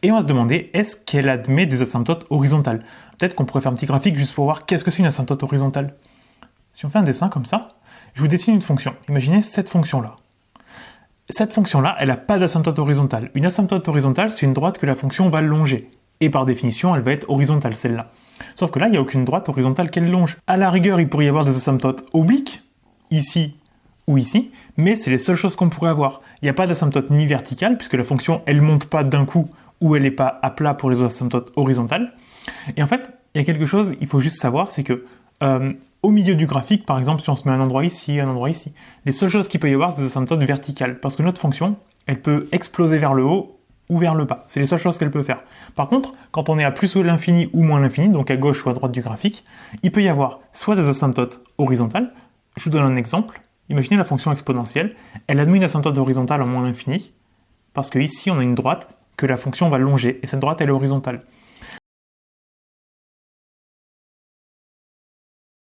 Et on va se demander, est-ce qu'elle admet des asymptotes horizontales? Peut-être qu'on pourrait faire un petit graphique juste pour voir qu'est-ce que c'est une asymptote horizontale. Si on fait un dessin comme ça, je vous dessine une fonction. Imaginez cette fonction-là. Cette fonction-là, elle n'a pas d'asymptote horizontale. Une asymptote horizontale, c'est une droite que la fonction va longer. Et par définition, elle va être horizontale, celle-là. Sauf que là, il n'y a aucune droite horizontale qu'elle longe. À la rigueur, il pourrait y avoir des asymptotes obliques, ici ou ici, mais c'est les seules choses qu'on pourrait avoir. Il n'y a pas d'asymptote ni verticale, puisque la fonction, elle ne monte pas d'un coup, ou elle n'est pas à plat pour les asymptotes horizontales. Et en fait, il y a quelque chose, il faut juste savoir, c'est que au milieu du graphique, par exemple, si on se met un endroit ici, les seules choses qu'il peut y avoir, c'est des asymptotes verticales, parce que notre fonction, elle peut exploser vers le haut ou vers le bas. C'est les seules choses qu'elle peut faire. Par contre, quand on est à plus ou l'infini ou moins l'infini, donc à gauche ou à droite du graphique, il peut y avoir soit des asymptotes horizontales. Je vous donne un exemple. Imaginez la fonction exponentielle. Elle admet une asymptote horizontale en moins l'infini, parce que ici, on a une droite que la fonction va longer, et cette droite, elle est horizontale.